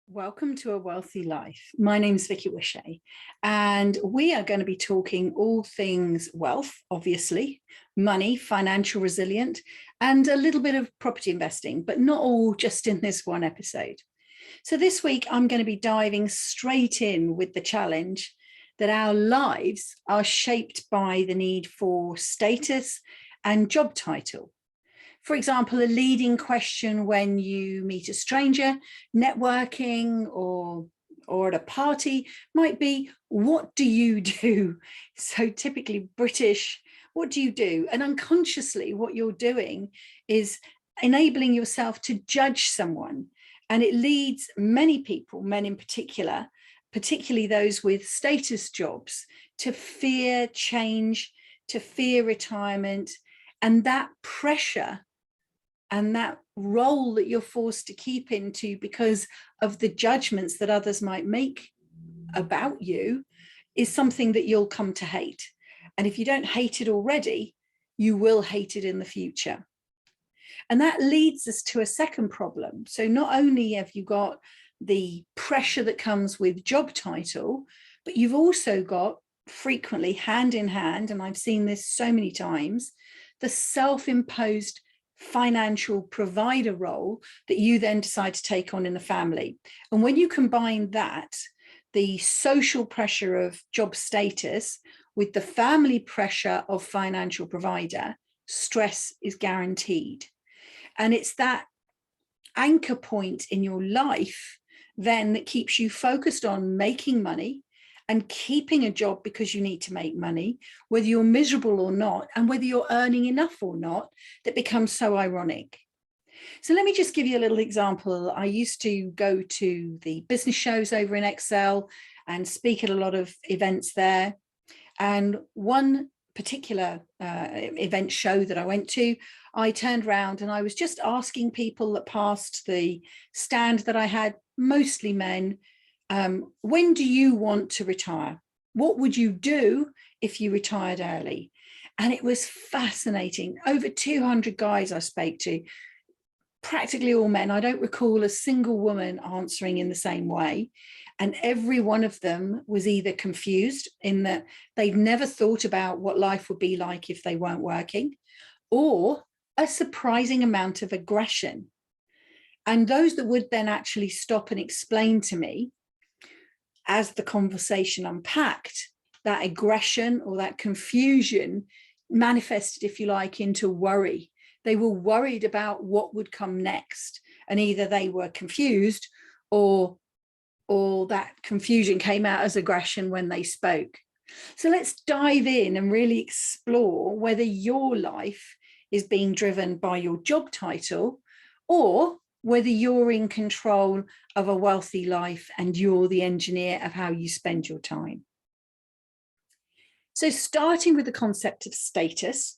Welcome to A Wealthy Life. My name is Vicky Wishay, and we are going to be talking all things wealth, obviously, money, financial resilience, and a little bit of property investing, but not all just in this one episode. So this week, I'm going to be diving straight in with the challenge that our lives are shaped by the need for status and job title. For example, a leading question when you meet a stranger, networking or at a party might be, what do you do? So typically British, what do you do? And unconsciously what you're doing is enabling yourself to judge someone. And it leads many people, men in particular, particularly those with status jobs, to fear change, to fear retirement, and that pressure and that role that you're forced to keep into because of the judgments that others might make about you is something that you'll come to hate. And if you don't hate it already, you will hate it in the future. And that leads us to a second problem. So not only have you got the pressure that comes with job title, but you've also got frequently hand in hand, and I've seen this so many times, the self-imposed financial provider role that you then decide to take on in the family. And when you combine that, the social pressure of job status with the family pressure of financial provider, stress is guaranteed. And it's that anchor point in your life then that keeps you focused on making money and keeping a job because you need to make money, whether you're miserable or not, and whether you're earning enough or not, that becomes so ironic. So let me just give you a little example. I used to go to the business shows over in Excel and speak at a lot of events there. And one particular event show that I went to, I turned around and I was just asking people that passed the stand that I had, mostly men, when do you want to retire? What would you do if you retired early? And it was fascinating. Over 200 guys I spoke to, practically all men. I don't recall a single woman answering in the same way. And every one of them was either confused in that they'd never thought about what life would be like if they weren't working, or a surprising amount of aggression. And those that would then actually stop and explain to me, as the conversation unpacked, that aggression or that confusion manifested, if you like, into worry. They were worried about what would come next. And either they were confused or that confusion came out as aggression when they spoke. So let's dive in and really explore whether your life is being driven by your job title or whether you're in control of a wealthy life and you're the engineer of how you spend your time. So starting with the concept of status,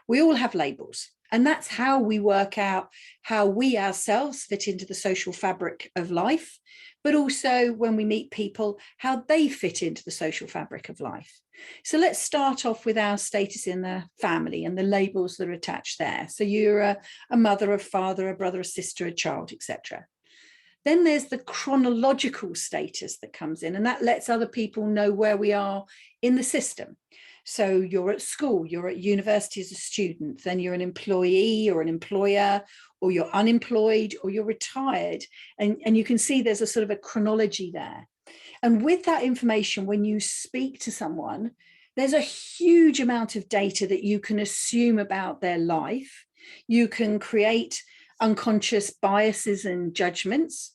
we all have labels, and that's how we work out how we ourselves fit into the social fabric of life, but also when we meet people, how they fit into the social fabric of life. So let's start off with our status in the family and the labels that are attached there. So you're a mother, a father, a brother, a sister, a child, etc. Then there's the chronological status that comes in, and that lets other people know where we are in the system. So you're at school, you're at university as a student, then you're an employee or an employer, or you're unemployed, or you're retired. And you can see there's a sort of a chronology there. And with that information, when you speak to someone, there's a huge amount of data that you can assume about their life. You can create unconscious biases and judgments,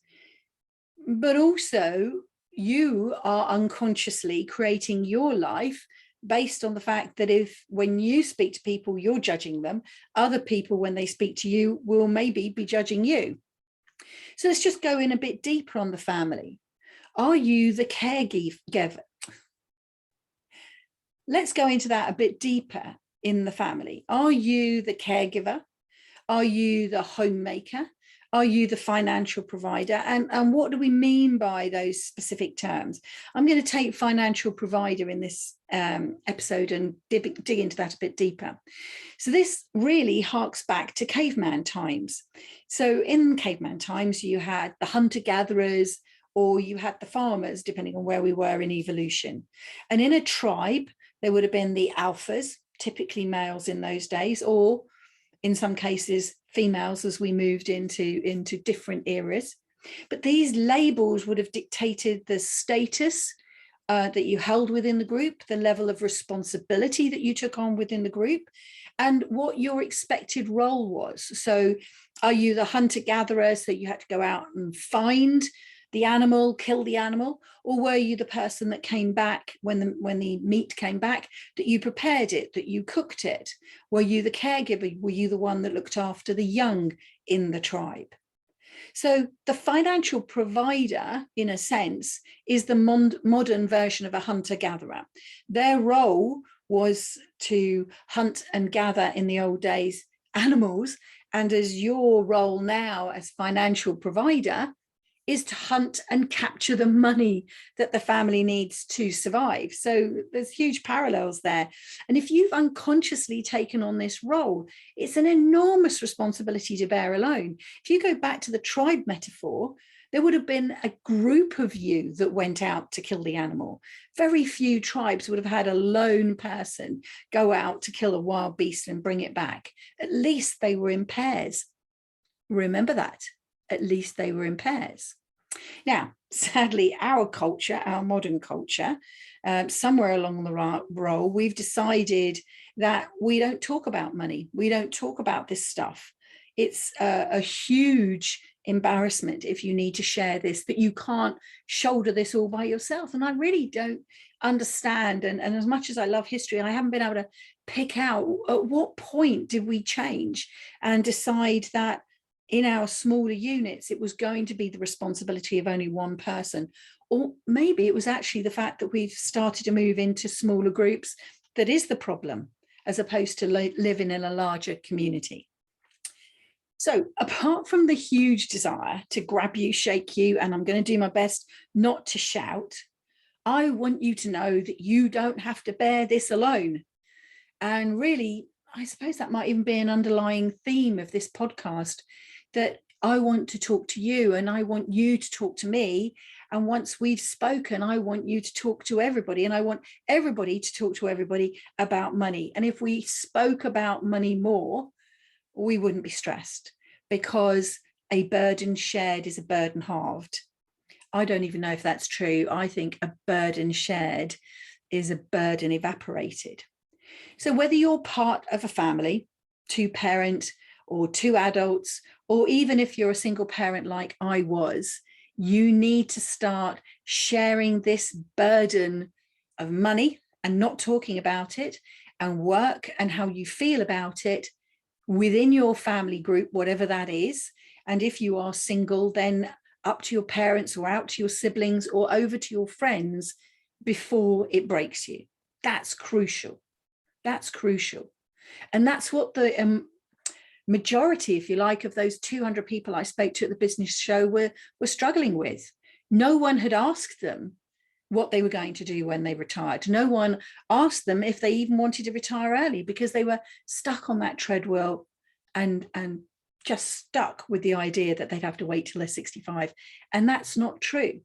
but also you are unconsciously creating your life based on the fact that if when you speak to people, you're judging them, other people, when they speak to you, will maybe be judging you. So let's just go in a bit deeper on the family. Are you the caregiver? Let's go into that a bit deeper in the family. Are you the caregiver? Are you the homemaker? Are you the financial provider? And what do we mean by those specific terms? I'm going to take financial provider in this episode and dig into that a bit deeper. So this really harks back to caveman times. So in caveman times, you had the hunter-gatherers, or you had the farmers, depending on where we were in evolution. And in a tribe, there would have been the alphas, typically males in those days, or in some cases, females as we moved into different eras. But these labels would have dictated the status that you held within the group, the level of responsibility that you took on within the group, and what your expected role was. So are you the hunter-gatherer, so you had to go out and find the animal, kill the animal, or were you the person that came back when the meat came back, that you prepared it, that you cooked it? Were you the caregiver? Were you the one that looked after the young in the tribe? So the financial provider, in a sense, is the modern version of a hunter-gatherer. Their role was to hunt and gather in the old days animals, and as your role now as financial provider is to hunt and capture the money that the family needs to survive. So there's huge parallels there. And if you've unconsciously taken on this role, it's an enormous responsibility to bear alone. If you go back to the tribe metaphor, there would have been a group of you that went out to kill the animal. Very few tribes would have had a lone person go out to kill a wild beast and bring it back. At least they were in pairs. Remember that. At least they were in pairs. Now, sadly, our culture, our modern culture, somewhere along the roll, we've decided that we don't talk about money. We don't talk about this stuff. It's a huge embarrassment if you need to share this, that you can't shoulder this all by yourself. And I really don't understand. And as much as I love history, I haven't been able to pick out at what point did we change and decide that in our smaller units, it was going to be the responsibility of only one person. Or maybe it was actually the fact that we've started to move into smaller groups that is the problem, as opposed to living in a larger community. So apart from the huge desire to grab you, shake you, and I'm going to do my best not to shout, I want you to know that you don't have to bear this alone. And really, I suppose that might even be an underlying theme of this podcast, that I want to talk to you and I want you to talk to me. And once we've spoken, I want you to talk to everybody, and I want everybody to talk to everybody about money. And if we spoke about money more, we wouldn't be stressed, because a burden shared is a burden halved. I don't even know if that's true. I think a burden shared is a burden evaporated. So whether you're part of a family, two parent or two adults, or even if you're a single parent like I was, you need to start sharing this burden of money and not talking about it, and work and how you feel about it within your family group, whatever that is. And if you are single, then up to your parents or out to your siblings or over to your friends before it breaks you. That's crucial. That's crucial. And that's what the majority, if you like, of those 200 people I spoke to at the business show were struggling with. No one had asked them what they were going to do when they retired. No one asked them if they even wanted to retire early, because they were stuck on that treadmill and just stuck with the idea that they'd have to wait till they're 65. And that's not true.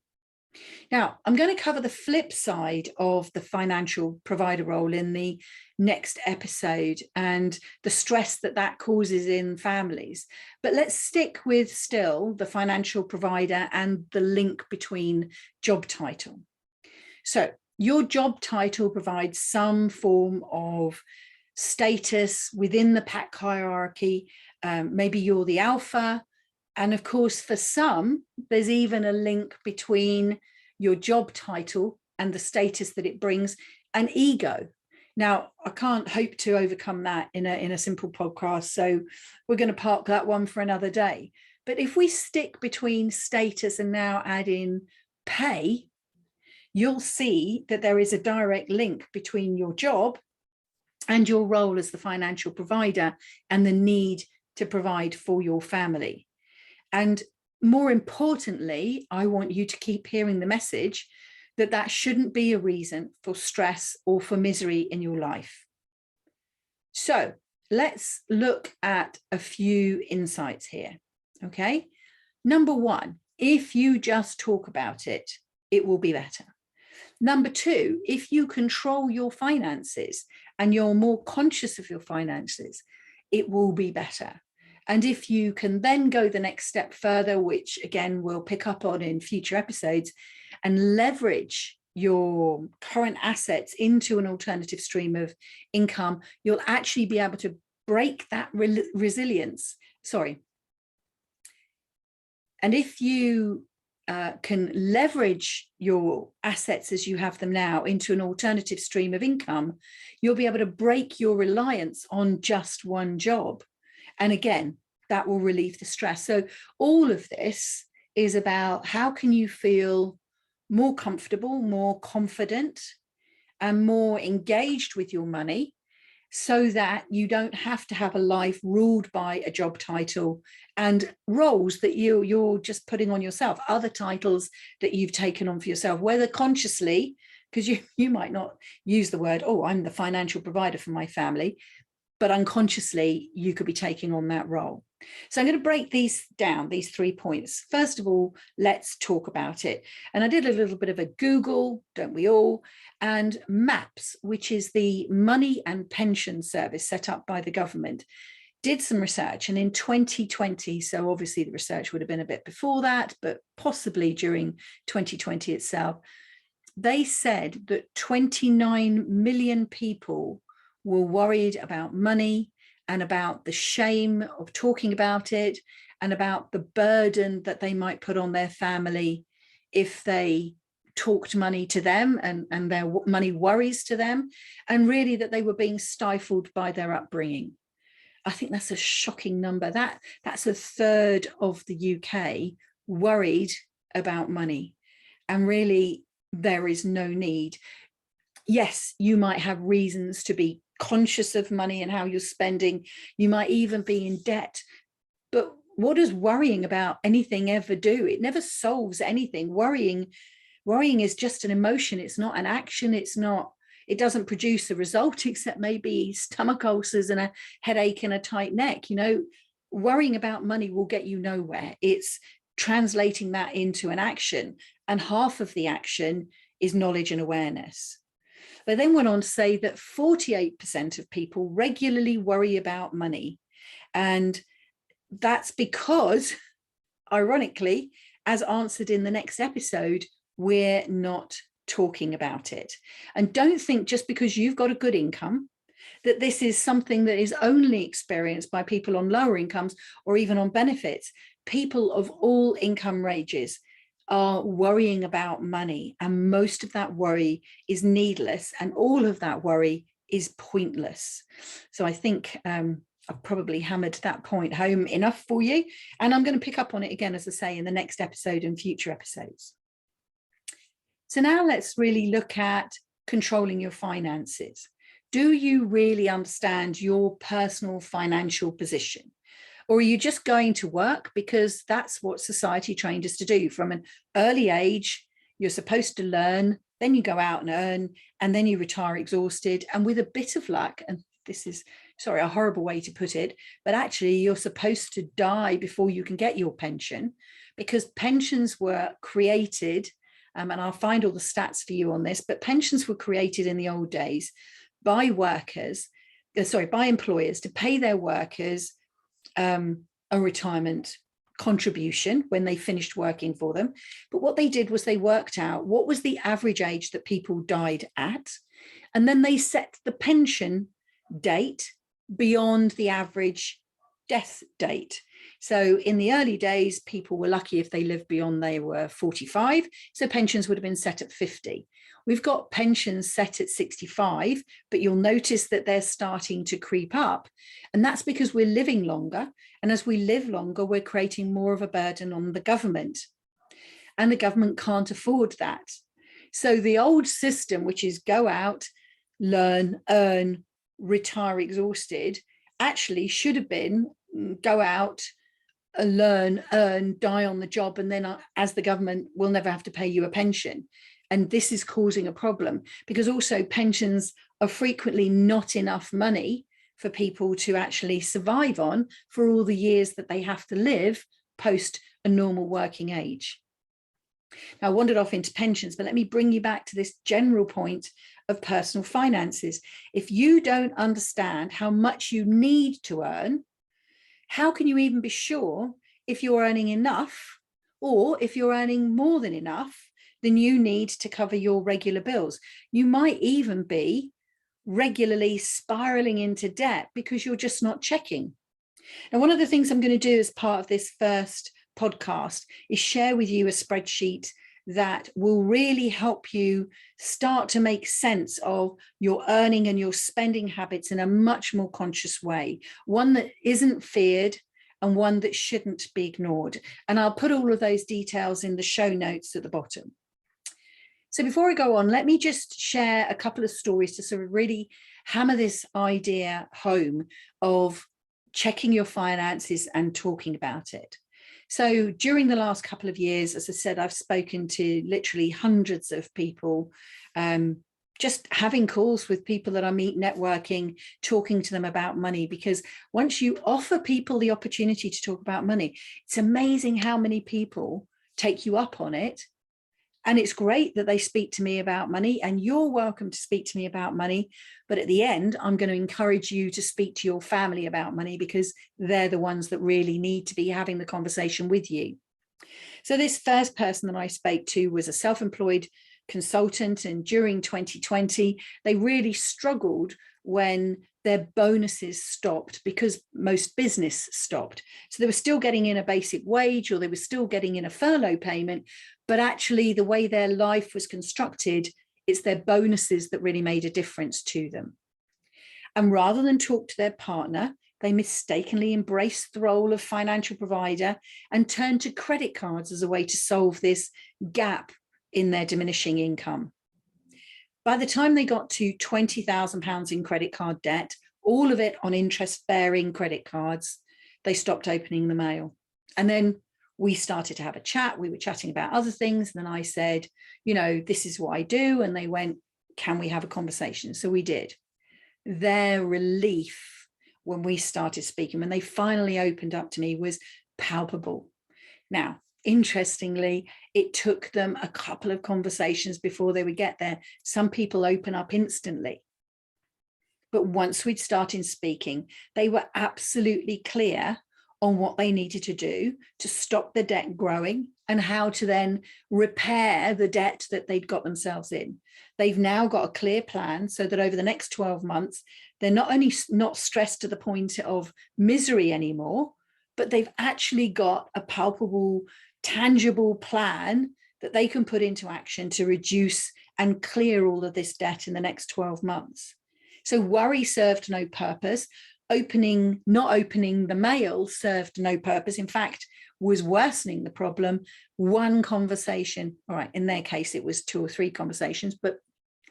Now, I'm going to cover the flip side of the financial provider role in the next episode and the stress that that causes in families. But let's stick with still the financial provider and the link between job title. So your job title provides some form of status within the pack hierarchy. Maybe you're the alpha. And of course, for some, there's even a link between your job title and the status that it brings and ego. Now, I can't hope to overcome that in a simple podcast, so we're going to park that one for another day. But if we stick between status and now add in pay, you'll see that there is a direct link between your job and your role as the financial provider and the need to provide for your family. And more importantly, I want you to keep hearing the message that that shouldn't be a reason for stress or for misery in your life. So let's look at a few insights here. Okay. Number one, if you just talk about it, it will be better. Number two, if you control your finances and you're more conscious of your finances, it will be better. And if you can then go the next step further, which again, we'll pick up on in future episodes, and leverage your current assets into an alternative stream of income, you'll actually be able to break that resilience. Sorry. And if you can leverage your assets as you have them now into an alternative stream of income, you'll be able to break your reliance on just one job. And again, that will relieve the stress. So all of this is about how can you feel more comfortable, more confident, and more engaged with your money, so that you don't have to have a life ruled by a job title and roles that you're just putting on yourself, other titles that you've taken on for yourself, whether consciously, because you might not use the word, oh, I'm the financial provider for my family, but unconsciously you could be taking on that role. So I'm going to break these down, these 3 points. First of all, let's talk about it. And I did a little bit of a Google, don't we all? And MAPS, which is the Money and Pension Service set up by the government, did some research. And in 2020, so obviously the research would have been a bit before that, but possibly during 2020 itself, they said that 29 million people were worried about money and about the shame of talking about it and about the burden that they might put on their family if they talked money to them and their money worries to them, and really that they were being stifled by their upbringing. I think that's a shocking number. That's a third of the UK worried about money, and really there is no need. Yes, you might have reasons to be conscious of money and how you're spending. You might even be in debt. But what does worrying about anything ever do? It never solves anything. Worrying is just an emotion. It's not an action. It doesn't produce a result except maybe stomach ulcers and a headache and a tight neck. Worrying about money will get you nowhere. It's translating that into an action. And half of the action is knowledge and awareness. They then went on to say that 48% of people regularly worry about money. And that's because, ironically, as answered in the next episode, we're not talking about it. And don't think just because you've got a good income that this is something that is only experienced by people on lower incomes or even on benefits. People of all income ranges are worrying about money, and most of that worry is needless, and all of that worry is pointless. So I think I've probably hammered that point home enough for you, and I'm going to pick up on it again, as I say, in the next episode and future episodes. So now let's really look at controlling your finances. Do you really understand your personal financial position? Or are you just going to work because that's what society trained us to do? From an early age, you're supposed to learn, then you go out and earn, and then you retire exhausted. And with a bit of luck, and this is, sorry, a horrible way to put it, but actually you're supposed to die before you can get your pension, because pensions were created, and I'll find all the stats for you on this, but pensions were created in the old days by employers to pay their workers a retirement contribution when they finished working for them. But what they did was they worked out what was the average age that people died at, and then they set the pension date beyond the average death date. So in the early days, people were lucky if they lived beyond they were 45. So pensions would have been set at 50. We've got pensions set at 65, but you'll notice that they're starting to creep up. And that's because we're living longer. And as we live longer, we're creating more of a burden on the government. And the government can't afford that. So the old system, which is go out, learn, earn, retire exhausted, actually should have been go out, learn, earn, die on the job, and then as the government will never have to pay you a pension. And this is causing a problem, because also pensions are frequently not enough money for people to actually survive on for all the years that they have to live post a normal working age. Now, I wandered off into pensions, but let me bring you back to this general point of personal finances. If you don't understand how much you need to earn, how can you even be sure if you're earning enough, or if you're earning more than enough than you need to cover your regular bills? You might even be regularly spiraling into debt because you're just not checking. Now, one of the things I'm going to do as part of this first podcast is share with you a spreadsheet that will really help you start to make sense of your earning and your spending habits in a much more conscious way, one that isn't feared and one that shouldn't be ignored. And I'll put all of those details in the show notes at the bottom. So before I go on, let me just share a couple of stories to sort of really hammer this idea home of checking your finances and talking about it. So during the last couple of years, as I said, I've spoken to literally hundreds of people, just having calls with people that I meet, networking, talking to them about money, because once you offer people the opportunity to talk about money, it's amazing how many people take you up on it. And it's great that they speak to me about money, and you're welcome to speak to me about money. But at the end, I'm going to encourage you to speak to your family about money, because they're the ones that really need to be having the conversation with you. So this first person that I spoke to was a self-employed consultant. And during 2020, they really struggled when their bonuses stopped, because most business stopped. So they were still getting in a basic wage, or they were still getting in a furlough payment, but actually the way their life was constructed, it's their bonuses that really made a difference to them. And rather than talk to their partner, they mistakenly embraced the role of financial provider and turned to credit cards as a way to solve this gap in their diminishing income. By the time they got to £20,000 in credit card debt, all of it on interest-bearing credit cards, they stopped opening the mail. And then we started to have a chat. We were chatting about other things. And then I said, you know, this is what I do. And they went, can we have a conversation? So we did. Their relief when we started speaking, when they finally opened up to me, was palpable. Now, interestingly, it took them a couple of conversations before they would get there. Some people open up instantly. But once we'd started speaking, they were absolutely clear on what they needed to do to stop the debt growing and how to then repair the debt that they'd got themselves in. They've now got a clear plan so that over the next 12 months, they're not only not stressed to the point of misery anymore, but they've actually got a palpable, tangible plan that they can put into action to reduce and clear all of this debt in the next 12 months. So worry served no purpose. Not opening the mail served no purpose. In fact, was worsening the problem. One conversation, all right, in their case, it was 2 or 3 conversations, but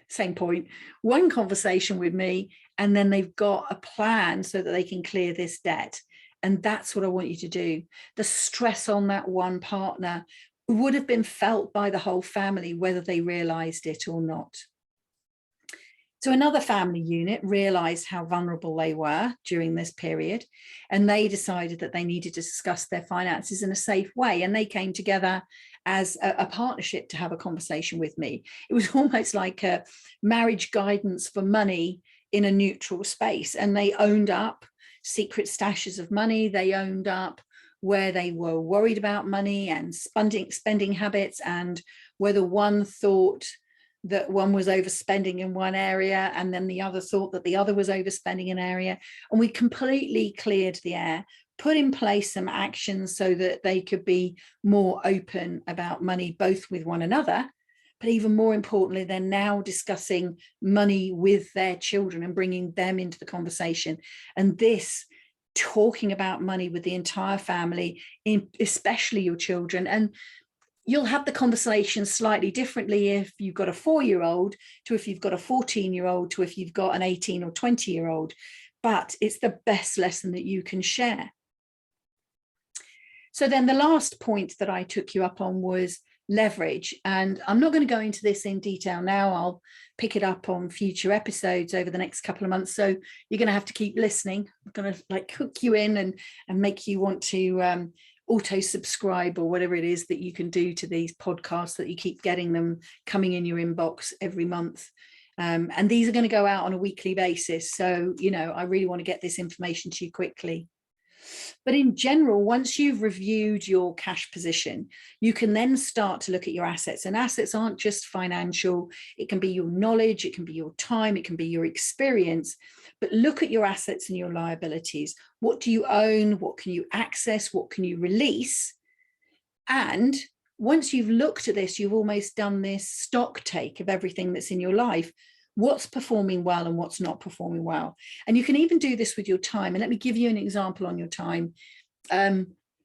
same point, one conversation with me, and then they've got a plan so that they can clear this debt. And that's what I want you to do. The stress on that one partner would have been felt by the whole family, whether they realized it or not. So another family unit realized how vulnerable they were during this period, and they decided that they needed to discuss their finances in a safe way. And they came together as a partnership to have a conversation with me. It was almost like a marriage guidance for money in a neutral space. And they owned up secret stashes of money. They owned up where they were worried about money and spending habits, and whether one thought that one was overspending in one area and then the other thought that the other was overspending in an area. And we completely cleared the air, put in place some actions so that they could be more open about money, both with one another, but even more importantly, they're now discussing money with their children and bringing them into the conversation. And this, talking about money with the entire family, especially your children, and you'll have the conversation slightly differently if you've got a 4-year-old to if you've got a 14-year-old to if you've got an 18 or 20-year-old, but it's the best lesson that you can share. So then the last point that I took you up on was leverage. And I'm not going to go into this in detail now. I'll pick it up on future episodes over the next couple of months. So you're going to have to keep listening. I'm going to like hook you in and make you want to auto subscribe or whatever it is that you can do to these podcasts, that you keep getting them coming in your inbox every month. And these are going to go out on a weekly basis. So, you know, I really want to get this information to you quickly. But in general, once you've reviewed your cash position, you can then start to look at your assets. And assets aren't just financial. It can be your knowledge, it can be your time, it can be your experience. But look at your assets and your liabilities. What do you own? What can you access? What can you release? And once you've looked at this, you've almost done this stock take of everything that's in your life. What's performing well and what's not performing well. And you can even do this with your time. And let me give you an example on your time.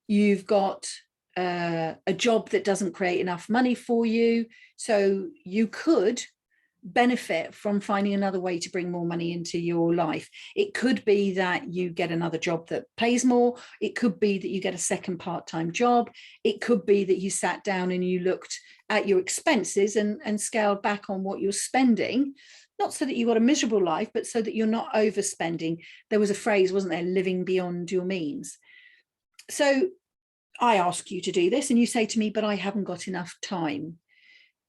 You've got a job that doesn't create enough money for you. So you could benefit from finding another way to bring more money into your life. It could be that you get another job that pays more. It could be that you get a second part-time job. It could be that you sat down and you looked at your expenses and scaled back on what you're spending, not so that you got a miserable life, but so that you're not overspending. There was a phrase, wasn't there, living beyond your means. So I ask you to do this and you say to me, but I haven't got enough time.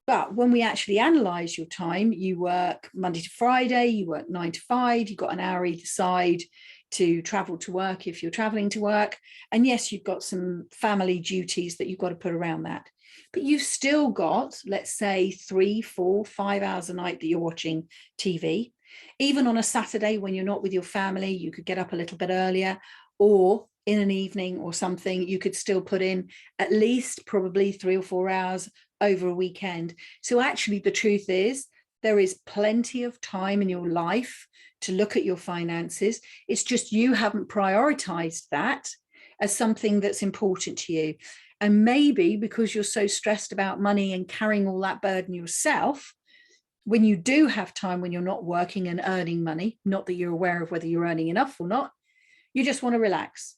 But when we actually analyze your time, you work Monday to Friday, you work 9 to 5, you've got an hour either side to travel to work if you're traveling to work. And yes, you've got some family duties that you've got to put around that. But you've still got, let's say, 3, 4, 5 hours a night that you're watching TV. Even on a Saturday when you're not with your family, you could get up a little bit earlier, or in an evening or something, you could still put in at least probably 3 or 4 hours over a weekend. So actually, the truth is, there is plenty of time in your life to look at your finances. It's just you haven't prioritized that as something that's important to you. And maybe because you're so stressed about money and carrying all that burden yourself, when you do have time, when you're not working and earning money, not that you're aware of whether you're earning enough or not, you just want to relax.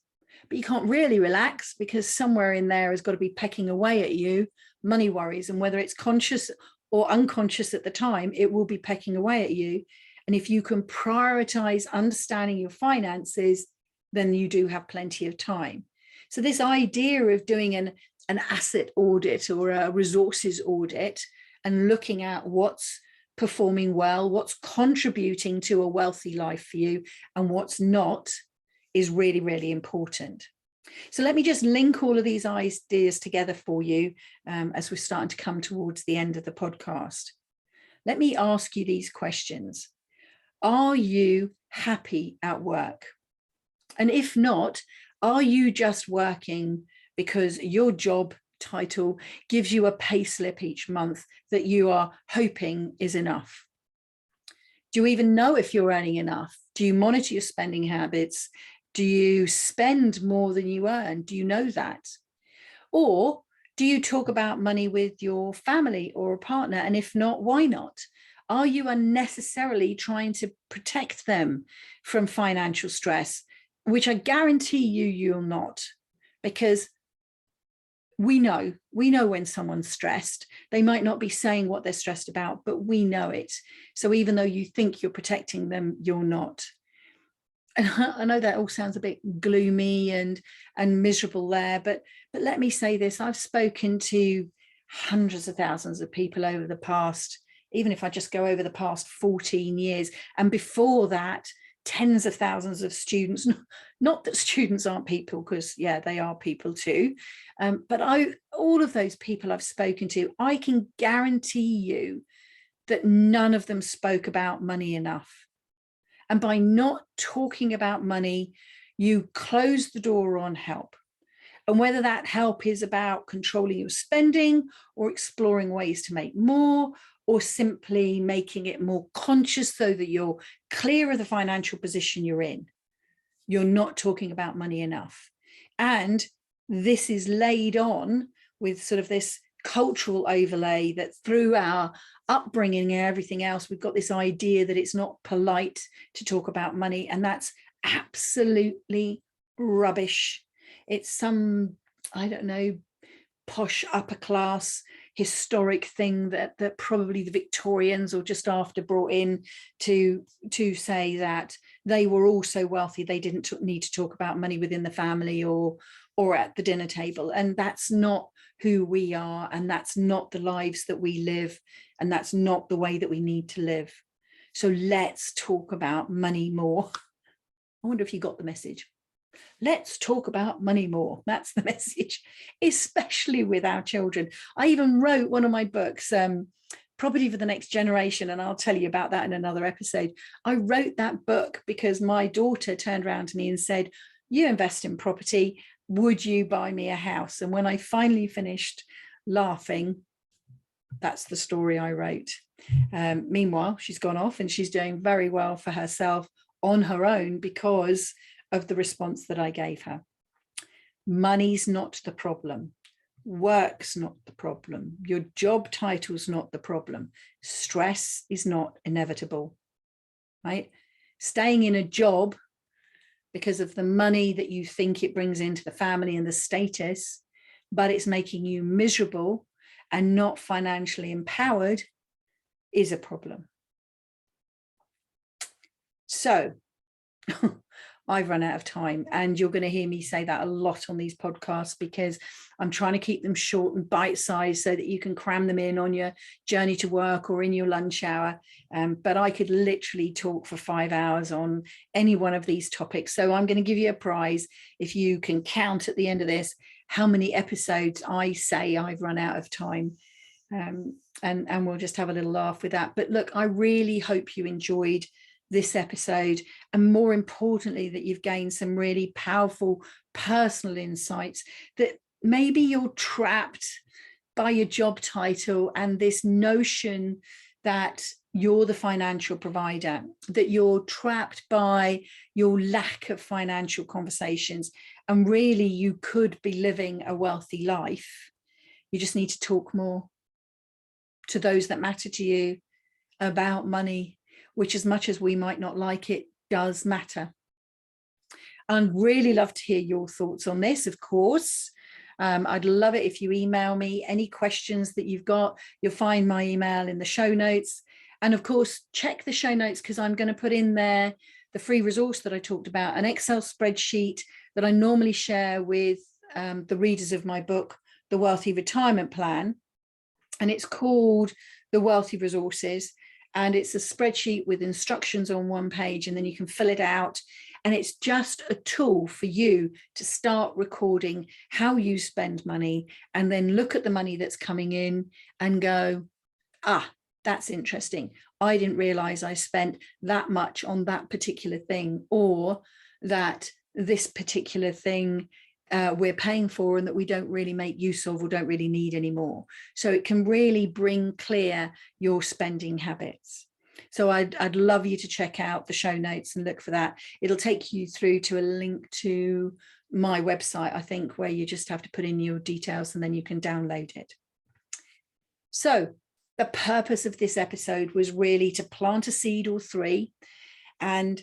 But you can't really relax because somewhere in there has got to be pecking away at you, money worries. And whether it's conscious or unconscious at the time, it will be pecking away at you. And if you can prioritize understanding your finances, then you do have plenty of time. So this idea of doing an asset audit or a resources audit and looking at what's performing well, what's contributing to a wealthy life for you, and what's not, is really, really important. So let me just link all of these ideas together for you as we're starting to come towards the end of the podcast. Let me ask you these questions. Are you happy at work? And if not, are you just working because your job title gives you a pay slip each month that you are hoping is enough? Do you even know if you're earning enough? Do you monitor your spending habits? Do you spend more than you earn? Do you know that? Or do you talk about money with your family or a partner? And if not, why not? Are you unnecessarily trying to protect them from financial stress, which I guarantee you'll not, because we know when someone's stressed. They might not be saying what they're stressed about, but we know it. So even though you think you're protecting them, you're not. And I know that all sounds a bit gloomy and miserable there, but let me say this. I've spoken to hundreds of thousands of people over the past, even if I just go over the past 14 years, and before that, tens of thousands of students. Not that students aren't people, because yeah, they are people too. But all of those people I've spoken to, I can guarantee you that none of them spoke about money enough. And by not talking about money, you close the door on help. And whether that help is about controlling your spending or exploring ways to make more, or simply making it more conscious so that you're clear of the financial position you're in, you're not talking about money enough. And this is laid on with sort of this cultural overlay that through our upbringing and everything else, we've got this idea that it's not polite to talk about money, and that's absolutely rubbish. It's some I don't know, posh upper class historic thing that probably the Victorians or just after brought in to say that they were also wealthy. They didn't need to talk about money within the family or at the dinner table. And that's not who we are, and that's not the lives that we live, and that's not the way that we need to live. So let's talk about money more. I wonder if you got the message. Let's talk about money more. That's the message, especially with our children. I even wrote one of my books, Property for the Next Generation, and I'll tell you about that in another episode. I wrote that book because my daughter turned around to me and said, you invest in property, would you buy me a house? And when I finally finished laughing, that's the story I wrote. Meanwhile, she's gone off and she's doing very well for herself on her own because of the response that I gave her. Money's not the problem. Work's not the problem. Your job title's not the problem. Stress is not inevitable, right? Staying in a job because of the money that you think it brings into the family and the status, but it's making you miserable and not financially empowered, is a problem. So I've run out of time, and you're going to hear me say that a lot on these podcasts because I'm trying to keep them short and bite-sized so that you can cram them in on your journey to work or in your lunch hour. But I could literally talk for 5 hours on any one of these topics. So I'm going to give you a prize if you can count at the end of this how many episodes I say I've run out of time. And we'll just have a little laugh with that. But look, I really hope you enjoyed this episode, and more importantly that you've gained some really powerful personal insights, that maybe you're trapped by your job title and this notion that you're the financial provider, that you're trapped by your lack of financial conversations, and really you could be living a wealthy life. You just need to talk more to those that matter to you about money, which, as much as we might not like it, does matter. I'd really love to hear your thoughts on this, of course. I'd love it if you email me any questions that you've got. You'll find my email in the show notes. And of course, check the show notes because I'm going to put in there the free resource that I talked about, an Excel spreadsheet that I normally share with the readers of my book, The Wealthy Retirement Plan. And it's called The Wealthy Resources. And it's a spreadsheet with instructions on one page, and then you can fill it out. And it's just a tool for you to start recording how you spend money, and then look at the money that's coming in and go, ah, that's interesting. I didn't realize I spent that much on that particular thing, or that this particular thing we're paying for and that we don't really make use of or don't really need anymore. So it can really bring clear your spending habits. So I'd love you to check out the show notes and look for that. It'll take you through to a link to my website, I think, where you just have to put in your details and then you can download it. So the purpose of this episode was really to plant a seed or three and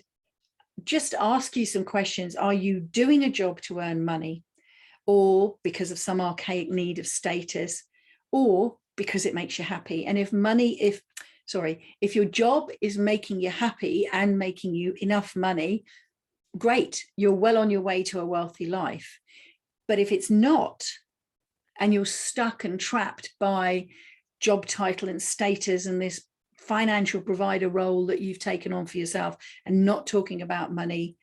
just ask you some questions. Are you doing a job to earn money, or because of some archaic need of status, or because it makes you happy? And if your job is making you happy and making you enough money, great, you're well on your way to a wealthy life. But if it's not, and you're stuck and trapped by job title and status and this financial provider role that you've taken on for yourself and not talking about money,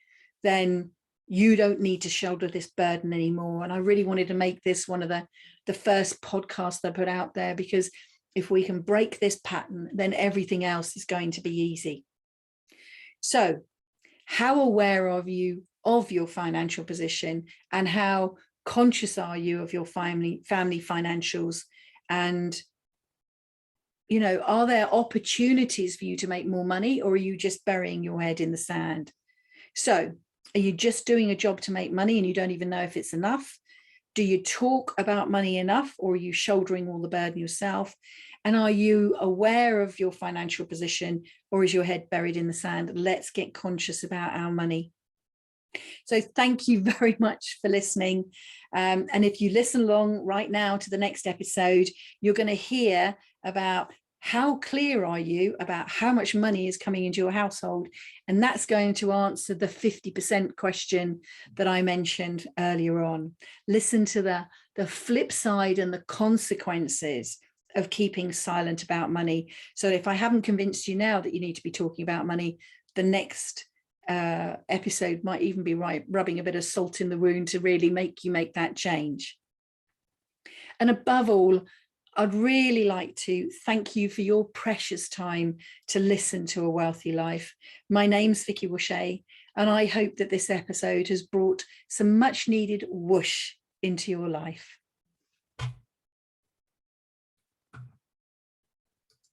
then you don't need to shoulder this burden anymore. And I really wanted to make this one of the first podcasts I put out there, because if we can break this pattern, then everything else is going to be easy. So how aware are you of your financial position, and how conscious are you of your family financials? And are there opportunities for you to make more money, or are you just burying your head in the sand? So are you just doing a job to make money and you don't even know if it's enough? Do you talk about money enough, or are you shouldering all the burden yourself? And are you aware of your financial position, or is your head buried in the sand? Let's get conscious about our money. So thank you very much for listening. And if you listen along right now to the next episode, you're going to hear about how clear are you about how much money is coming into your household? And that's going to answer the 50% question that I mentioned earlier on. Listen to the flip side and the consequences of keeping silent about money. So if I haven't convinced you now that you need to be talking about money, the next episode might even be rubbing a bit of salt in the wound to really make you make that change. And above all, I'd really like to thank you for your precious time to listen to A Wealthy Life. My name's Vicky Wooshea, and I hope that this episode has brought some much needed whoosh into your life.